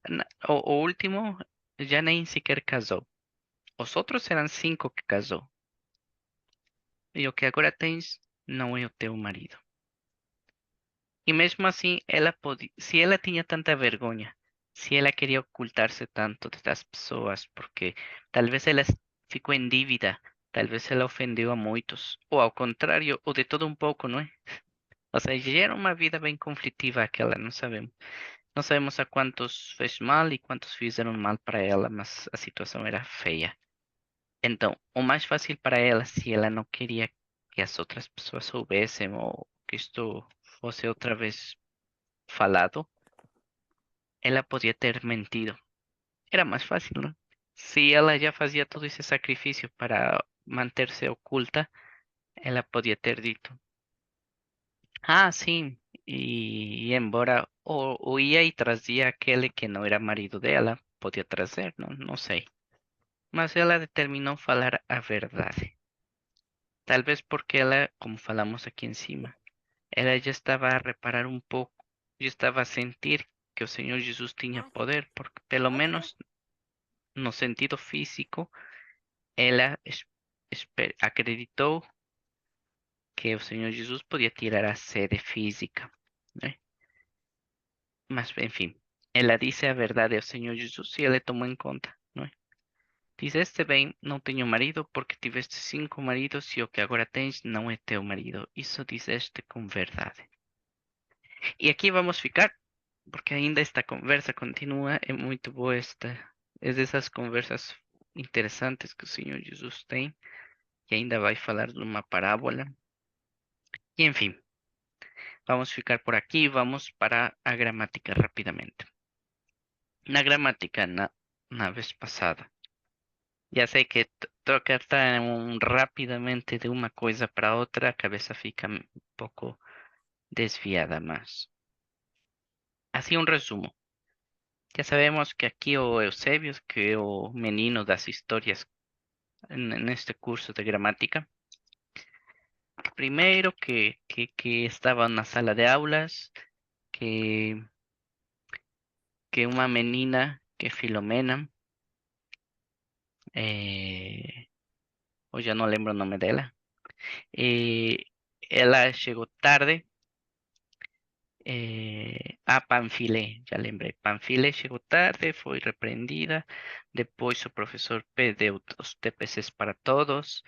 o último já nem sequer casou. Os outros eram 5 que casou. E o que agora tens não é o teu marido. E mesmo assim, ela podia, se ela tinha tanta vergonha, se ela queria ocultar-se tanto das pessoas, porque talvez ela ficou em dívida, talvez ela ofendeu a muitos, ou ao contrário, ou de todo um pouco, não é? Ou seja, já era uma vida bem conflitiva aquela, não sabemos. Não sabemos a quantos fez mal e quantos fizeram mal para ela, mas a situação era feia. Então, o mais fácil para ela, se ela não queria que as outras pessoas soubessem ou que isto fosse outra vez falado, ela podia ter mentido. Era mais fácil, não? Se ela já fazia todo esse sacrifício para manter-se oculta, ela podia ter dito: ah, sim, e embora ou ia e trazia aquele que não era marido dela, podia trazer, não sei. Mas ela determinou falar a verdade. Talvez porque ela, como falamos aqui em cima, ela já estava a reparar um pouco, já estava a sentir que o Senhor Jesus tinha poder, porque pelo menos no sentido físico, ela acreditou que o Senhor Jesus podia tirar a sede física, né? Mas, enfim, ela disse a verdade ao Senhor Jesus e ele tomou em conta, não é? Dizeste bem, não tenho marido, porque tiveste 5 maridos e o que agora tens não é teu marido. Isso dizeste com verdade. E aqui vamos ficar, porque ainda esta conversa continua, é muito boa esta, é dessas conversas interessantes que o Senhor Jesus tem, e ainda vai falar de uma parábola. E enfim, vamos ficar por aqui, vamos para a gramática rapidamente. Na gramática, na vez passada, já sei que trocar rapidamente de uma coisa para outra, a cabeça fica um pouco desviada, mas assim um resumo. Já sabemos que aqui o Eusebio, que é o menino das histórias neste curso de gramática, primeiro que estava na sala de aulas, que, que uma menina, que Filomena, hoje eu não lembro o nome dela, ela chegou tarde. A Panfilé, já lembrei. Panfilé chegou tarde, foi repreendida. Depois o professor pediu os TPCs para todos.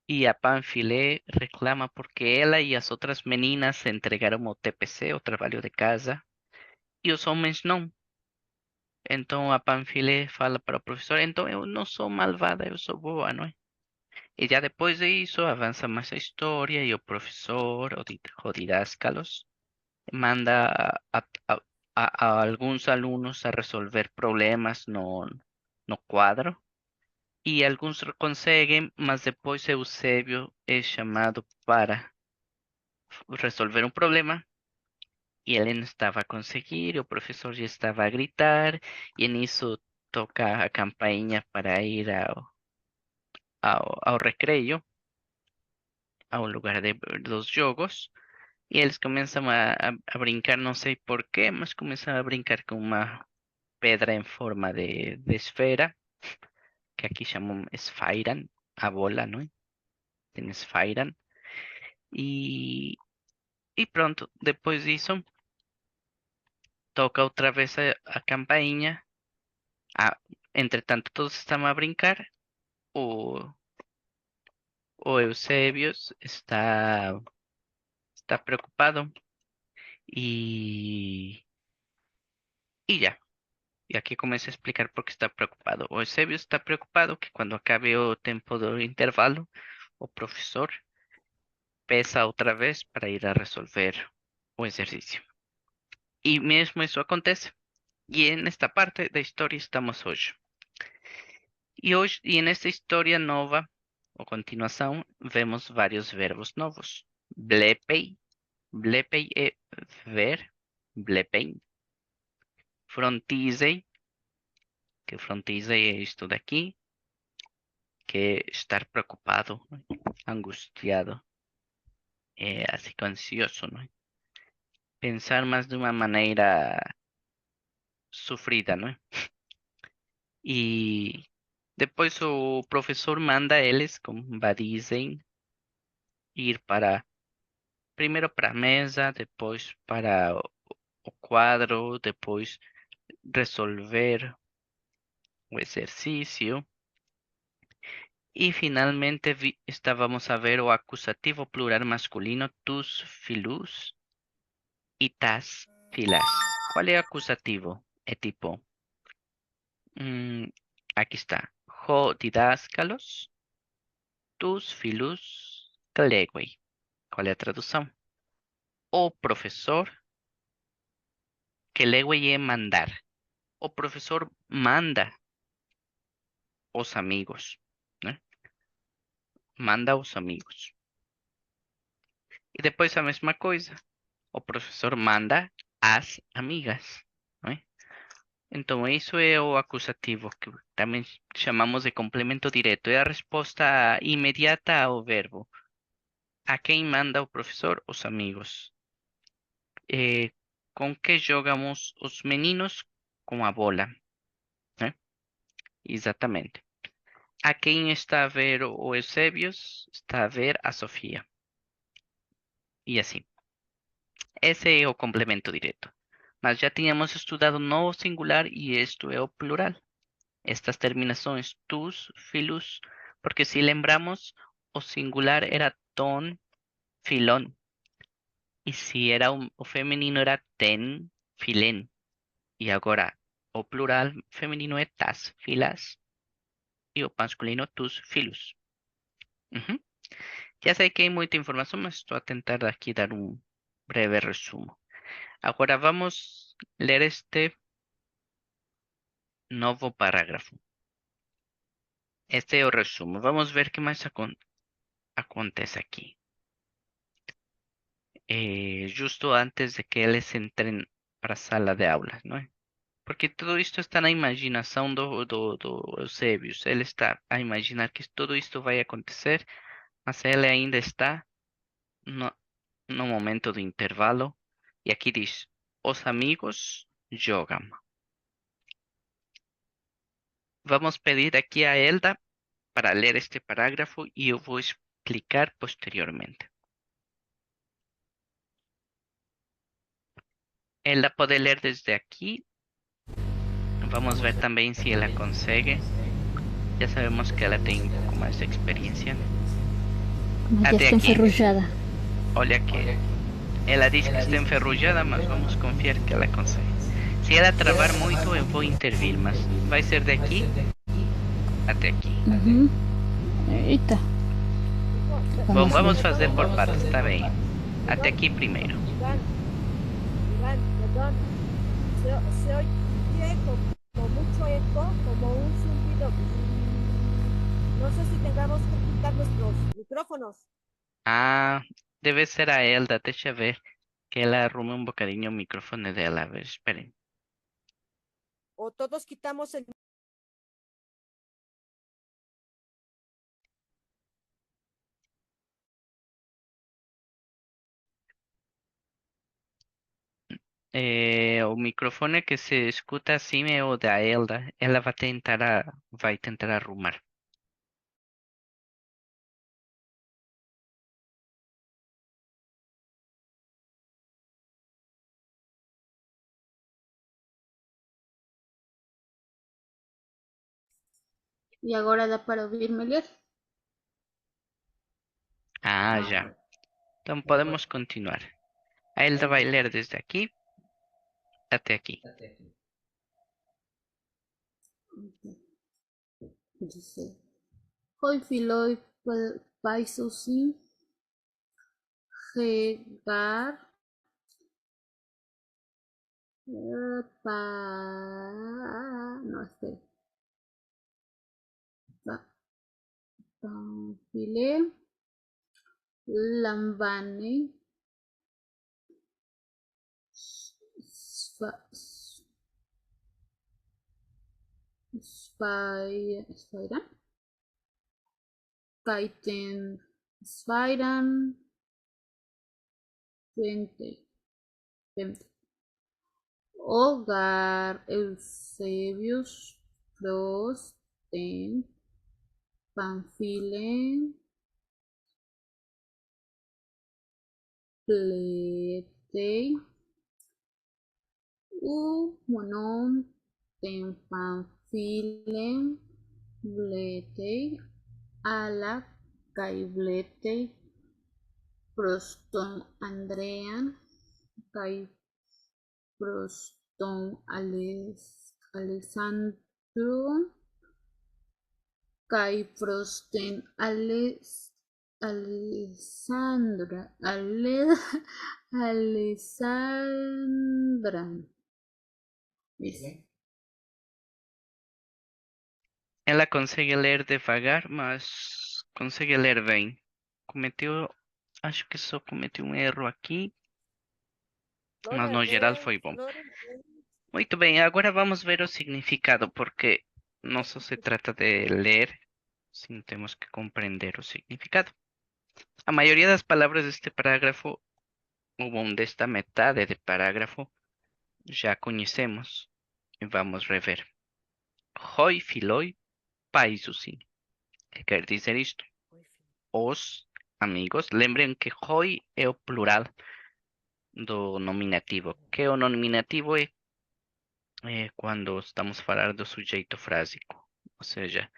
E a Panfilé reclama porque ela e as outras meninas entregaram o TPC, o trabalho de casa, e os homens não. Então a Panfilé fala para o professor: então eu não sou malvada, eu sou boa, não é? E já depois disso avança mais a história e o professor, o didáscalos, manda a alguns alunos a resolver problemas no quadro e alguns conseguem, mas depois Eusébio é chamado para resolver um problema e ele não estava a conseguir, o professor já estava a gritar e nisso toca a campainha para ir ao recreio, ao lugar dos jogos. E eles começam a brincar, não sei por quê, mas começam a brincar com uma pedra em forma de esfera, que aqui chamam esfairan, a bola, não é? Tem esfairan. E pronto, depois disso, toca outra vez a campainha. Ah, entretanto, todos estão a brincar. O, o Eusébio está preocupado e, e já. E aqui começa a explicar por qué está preocupado. O Eusebio está preocupado que cuando acabe o tempo do intervalo, o profesor pesa outra vez para ir a resolver o exercício. E mesmo isso acontece. Y en esta parte de historia estamos hoy. Y en esta historia nova, o continuação, vemos vários verbos novos. Blepei. Blepei é ver. Blepei. Frontizei. Que frontizei é isto daqui. Que é estar preocupado, angustiado. É assim ansioso, não é? Pensar mais de uma maneira sofrida, não é? E depois o professor manda eles, como dizem, ir para primeiro para a mesa, depois para o quadro, depois resolver o exercício. E finalmente estávamos a ver o acusativo plural masculino, tus filhos e tas filas. Qual é o acusativo? É tipo, aqui está, ho didáscalos, tus filhos clegui. Qual é a tradução? O professor, que legui é mandar. O professor manda os amigos, né? Manda os amigos. E depois a mesma coisa. O professor manda as amigas, né? Então isso é o acusativo, que também chamamos de complemento direto. É a resposta imediata ao verbo. A quem manda o professor? Os amigos. Com que jogamos os meninos? Com a bola, né? Exatamente. A quem está a ver o Eusebius? Está a ver a Sofia. E assim. Esse é o complemento direto. Mas já tínhamos estudado no singular e isto é o plural. Estas terminações, tus, filhos, porque se lembramos, o singular era ton, filón. E se era o feminino era ten, filén. E agora o plural feminino é tas, filas. E o masculino, tus filhos. Uhum. Já sei que hay muita informação, mas estou a tentar aqui dar um breve resumo. Agora vamos ler este novo parágrafo. Este é o resumo. Vamos ver o que mais acontece aqui. Justo antes de que eles entrem para a sala de aulas, não é? Porque tudo isto está na imaginação do Eusebius. Ele está a imaginar que tudo isto vai acontecer, mas ele ainda está no momento do intervalo. E aqui diz, os amigos jogam. Vamos pedir aqui a Elda para ler este parágrafo e eu vou explicar posteriormente. Elda pode ler desde aqui. Vamos ver também se ela consegue. Já sabemos que ela tem um pouco mais de experiência. Como ya Até está aqui. enferrujada. Olha que ela diz que está enferrujada, mas vamos confiar que ela consegue. Se ela travar muito, eu vou intervir, mas vai ser daqui até aqui. Ujú. Eita. Bom, Vamos vamos ver. fazer por partes, tá bem? Até aqui primeiro. Iván, perdón. Se oye como mucho eco, como un zumbido. No sé si tengamos que quitar nuestros micrófonos. Ah, deve ser a Elda, deixa eu ver. Que ela arrume um bocadinho o microfone dela. A ver, esperem. O todos quitamos el. O microfone que se escuta assim é o da Elda. Ela vai tentar arrumar. E agora dá para ouvir melhor? Ah, já. Então podemos continuar. A Elda vai ler desde aqui até aqui. Dice, Hoi filoi paisosin regar No, espera. Pamphile, Lambane, Spider, Kaiten, Spider, 20. Hogar, Eusebius, Frosten, Pamphile, Plete, Monon, Ten Pamphile, Blete, Ala, Caiblete, Proston, Andrean, Kai Proston, Alessandro, Kai Prosten, Alessandra, Alessandra. ¿Viste? Ela consegue ler devagar, mas consegue ler bem. Acho que só cometeu um erro aqui, mas Glória a no geral Deus, foi bom. glória a Deus. Muito bem, agora vamos ver o significado, porque não só se trata de ler, sim temos que compreender o significado. A maioria das palavras deste parágrafo, ou bom, desta metade de parágrafo, já conhecemos e vamos rever. Hoi filoi paisusin. Que quer dizer isto? Os amigos. Lembrem que hoi é o plural do nominativo. Que o nominativo é quando estamos a falar do sujeito frásico, ou seja,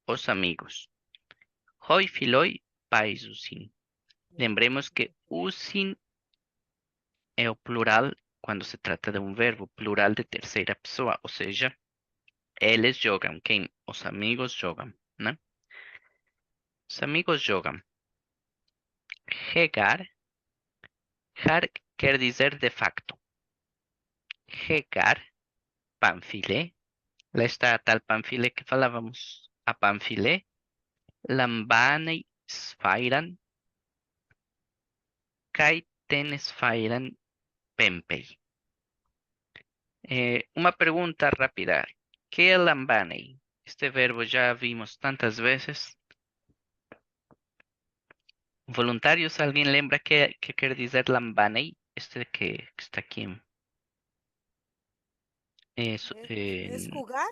os amigos. Hoi filoi paisusin. Lembremos que usin é o plural quando se trata de um verbo, plural de terceira pessoa, ou seja, eles jogam. Quem? Os amigos jogam, né? Os amigos jogam. Regar. Har quer dizer de facto. Regar. Panfilé. Lá está a tal panfilé que falávamos. A panfilé. Lambanei sfairan. Kai ten sfairan pempei. Uma pergunta rápida. ¿Qué é lambanei? Este verbo já vimos tantas vezes. Voluntarios, ¿alguien lembra qué quiere decir lambanei? Este que está aquí en, ¿Es jugar?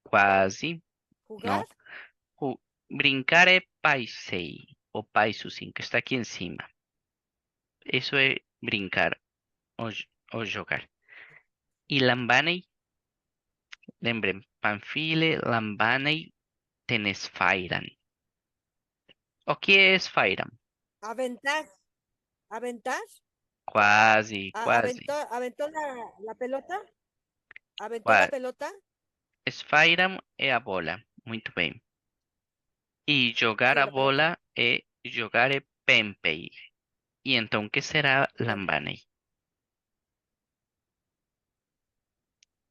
quasi, ¿Jugar? no. Brincar é paisei, o paisusin, que está aqui em cima. Isso é brincar ou jogar. E lambanei, lembrem, Panfile, lambanei, tenesfairan. O que é esfairan? ¿Aventar? ¿Aventar? Quase, quase. ¿Aventó la pelota? ¿Aventó la Quase. pelota? Esfairan é a bola. Muito bem. E jogar Sí, a la pelota. bola é jogar é pempei. E então, o que será lambanei?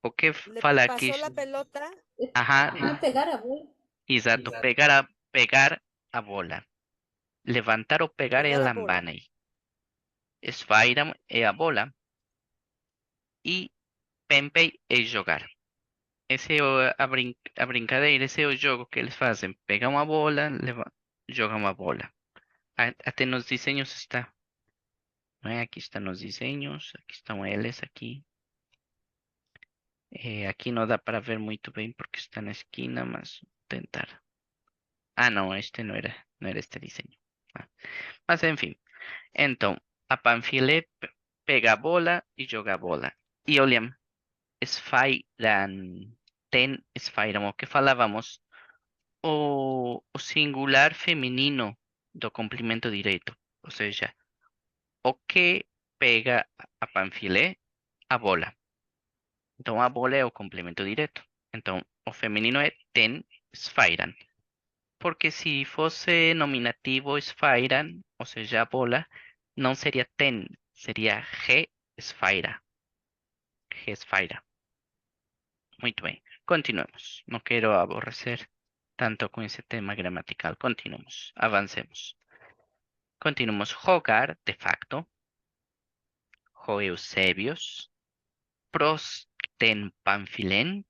O que Le fala aqui? pasó la pelota. Ajá, Pegar a bola. exato. Pegar a bola. Levantar ou pegar é Pegar a bola. lambanei. Esfairam é a bola. E pempei é jogar. Esse é a brincadeira, esse é o jogo que eles fazem. Pegam a bola, jogam a bola. Até nos desenhos está. Não é? Aqui estão os desenhos, aqui estão eles, aqui. Aqui não dá para ver muito bem porque está na esquina, mas vou tentar. Ah, não, este não era este desenho. Mas enfim. Então, a Panfilé pega a bola e joga a bola. E olhem, esfairan, esfairam, o que falávamos, o singular feminino do complemento direito. Ou seja, o que pega a Panfilé? A bola. Então, a bola é o complemento direto. Então, o feminino é ten esfairan. Porque se fosse nominativo esfairan, ou seja, a bola, não seria ten, seria re esfaira. Gesfaira. Muito bem. Continuemos. Não quero aborrecer tanto com esse tema gramatical. Continuemos. Avancemos. Continuemos. Jogar, de facto. Jo Eusebios. Pros ten Panfilén.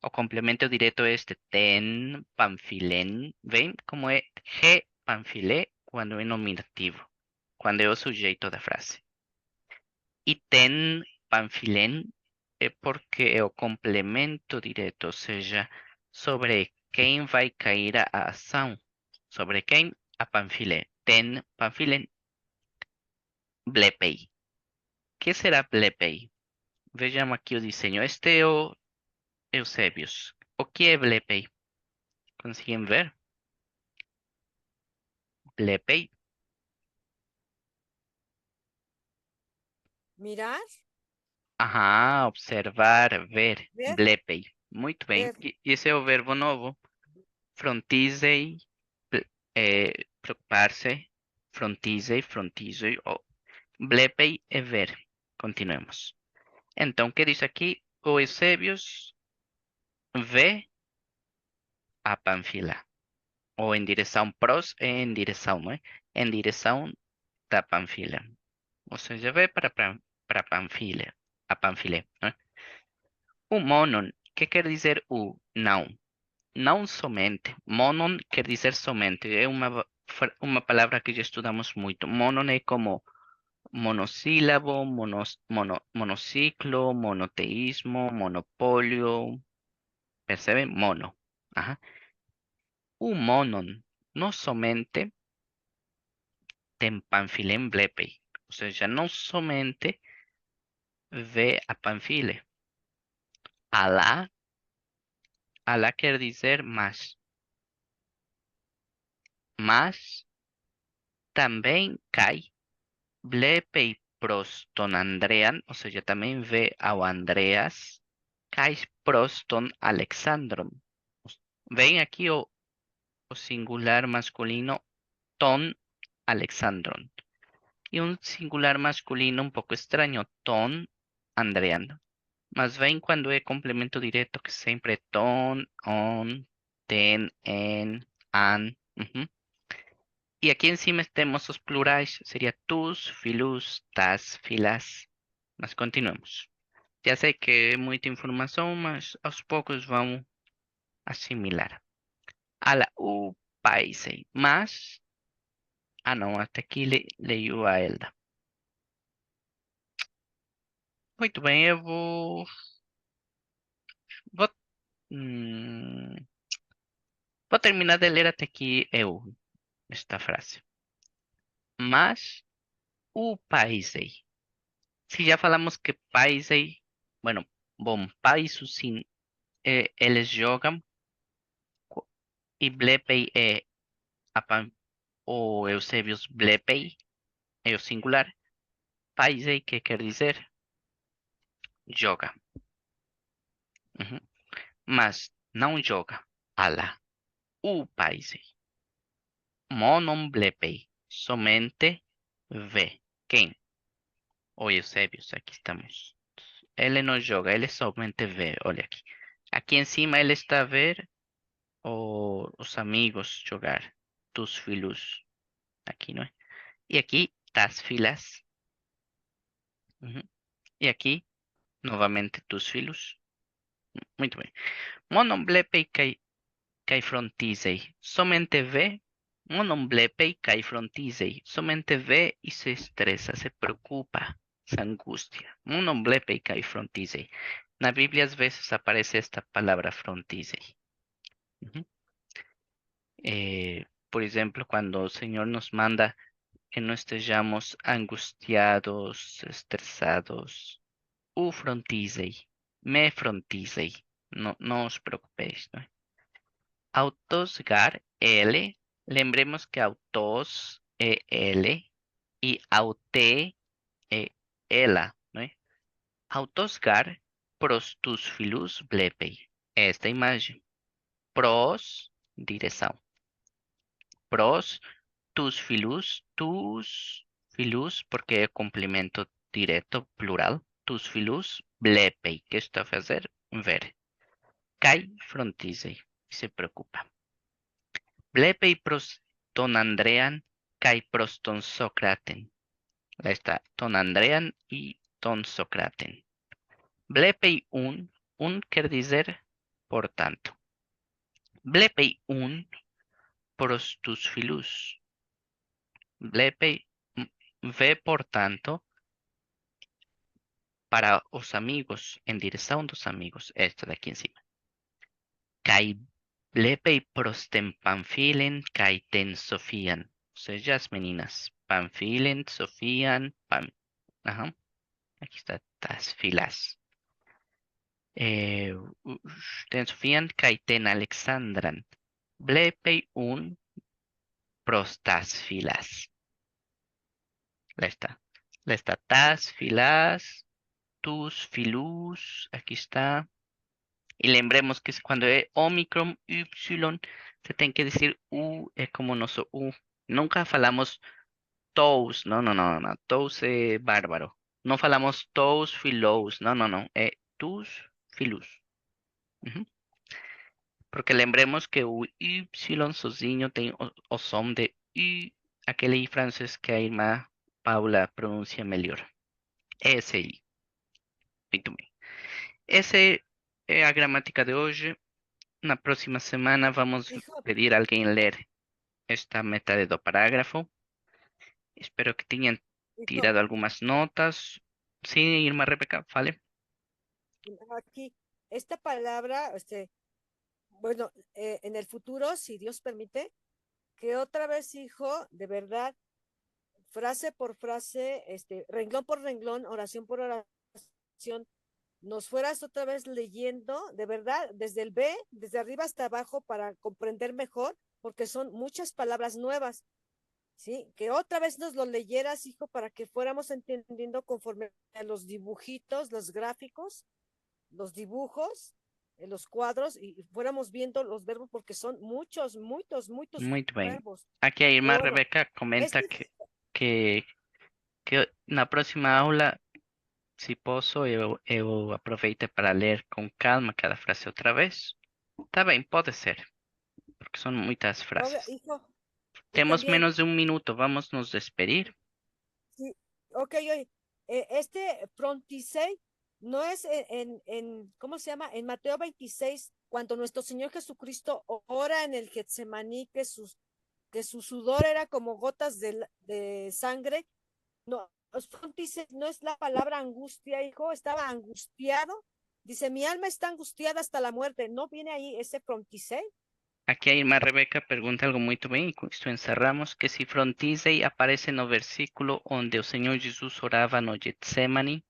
O complemento direto este ten Panfilén. Vem como é G Panfilé quando é nominativo. Quando é o sujeito da frase. E ten Panfilén é porque é o complemento direto, ou seja, sobre quem vai cair a ação. Sobre quem? A Panfilé. Ten Panfilén. Blepei. Que será Blepei? Vejamos aqui o desenho. Este é o Eusebius. O que é Blepei? Conseguem ver? Blepei. Mirar, Aham, observar, ver. ver, Blepei. Muito bem. ver. E esse é o verbo novo. Frontizei, preocupar-se. Frontizei, frontizei. Blepei é ver. Continuemos. Então, o que diz aqui? O Eusebius vê a Panfila. Ou em direção pros é em direção, não é? Em direção da Panfila. Ou seja, vê para Panfila. A Panfilé, não é? O monon, que quer dizer o não? Não somente. Monon quer dizer somente. É uma palavra que já estudamos muito. Monon é como monossílabo, monociclo, monoteísmo, monopólio. ¿Perceben? Mono. Ajá. O monon no somente tem Panfilém blepei. Ou seja, não somente vê a Panfile. Alá, alá quer dizer mais. Mas também cai blepei proston Andrean, ou seja, também vê ao Andreas, cai proston Alexandron. Vem aqui o singular masculino ton Alexandron. E um singular masculino um pouco estranho, ton Andrean. Mas vem quando é complemento direto, que sempre é ton, on, ten, en, an. Uhum. E aqui em cima temos os plurais, seria tus, filus, tas, filas. Mas continuamos. Já sei que é muita informação, mas aos poucos vão assimilar. Ala, o paisei. Mas, não, até aqui leio a Elda. Muito bem, eu vou, hum, vou terminar de ler até aqui esta frase. Mas, o paisei. Se já falamos que paisei, bueno, bom, paisu sim, eles jogam, e blepei é o Eusebius blepei, é o singular. Paisei, que quer dizer joga. Uhum. Mas não joga. Ala. O paisei. Monon blepei. Somente vê. Quem? O Eusebius, aqui estamos. Ele não joga, ele somente vê. Olha aqui. Aqui em cima ele está a ver os amigos jogar. Tus filhos. Aqui, não é? E aqui, tas filas. Uhum. E aqui, novamente, tus filhos. Muito bem. Monon blepei kai frontizei. Somente vê. Monon blepei kai frontizei. Somente vê e se estressa, se preocupa, se angustia. Monon blepei kai frontizei. Na Bíblia às vezes aparece esta palavra frontizei. Uhum. Por exemplo, quando o Senhor nos manda que não estejamos angustiados, estressados. O frontizei, me frontizei. Não os preocupeis, não é? Autosgar, L. Lembremos que autos é L e aute é ela, não é? Autosgar pros tus filhos blepei. Esta imagem. Pros, direção. Pros tus filhos, porque é complemento direto, plural. tus filus, blepei, que está a fazer? Ver. Kai frontisei, se preocupa. Blepei pros ton Andrean, kai pros ton Socraten. Lá está, ton Andrean y ton Socraten. Blepei un quer dizer por tanto. Blepei un pros tus filus. Blepei ve por tanto para os amigos, en direção dos amigos, esta daqui em cima. Kai blepei pros ten Pamfilen, kai ten Sofian. Ou seja, as meninas. Pamfilen, Sofian, Ajá. Aquí está, tas filas. Ten Sofian, kai ten Alexandran. Blepei un pros tas filas. Lá está. Lá está, tas filas, tus filus, aquí está. Y lembremos que cuando es Omicron, Y, se tiene que decir U, es como nosso U. Nunca falamos tous, no, tous es bárbaro. No falamos tous filous, no, tus filus. Uhum. Porque lembremos que o Y sozinho tem o som de Y, aquele I francês que a irmã Paula pronuncia melhor. Esse aí. Muito bem. Essa é a gramática de hoje. Na próxima semana vamos Hijo, pedir a alguém ler esta metade do parágrafo. Espero que tenham hijo, tirado algumas notas. Sim, irmã Rebeca, fale. aquí, esta palabra, bueno, en el futuro, si Dios permite, que otra vez, hijo, de verdad, frase por frase, renglón por renglón, oración por oración, nos fueras otra vez leyendo, de verdad, desde el B, desde arriba hasta abajo, para comprender mejor, porque son muchas palabras nuevas, ¿sí? Que otra vez nos lo leyeras, hijo, para que fuéramos entendiendo conforme a los dibujitos, los gráficos, los dibujos, los cuadros, y fuéramos viendo los verbos, porque son muchos Muito bem. verbos. Aqui a irmã Bueno, Rebeca comenta este, que na próxima aula, se posso, eu aproveito para ler com calma cada frase outra vez. Tá bem, pode ser, porque são muitas frases. hijo, y Temos también, menos de um minuto, vamos nos despedir. sí, ok, oye, este frontisei no es ¿cómo se llama? En Mateo 26, cuando nuestro Señor Jesucristo ora en el Getsemaní, que su sudor era como gotas de sangre. No, frontisei no es la palabra angustia, hijo, estaba angustiado. Dice, mi alma está angustiada hasta la muerte. ¿No viene ahí ese frontisei? Aqui a irmã Rebeca pergunta algo muito bem, e com isto encerramos, que se frontisei aparece no versículo onde o Senhor Jesus orava no Getsemane.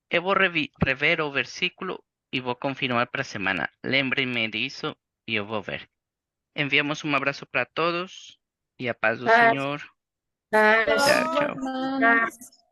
Eu vou rever o versículo e vou confirmar para a semana. Lembrem-me disso e eu vou ver. Enviamos um abraço para todos e a paz do Paz, Senhor. paz, Tchau, tchau. paz.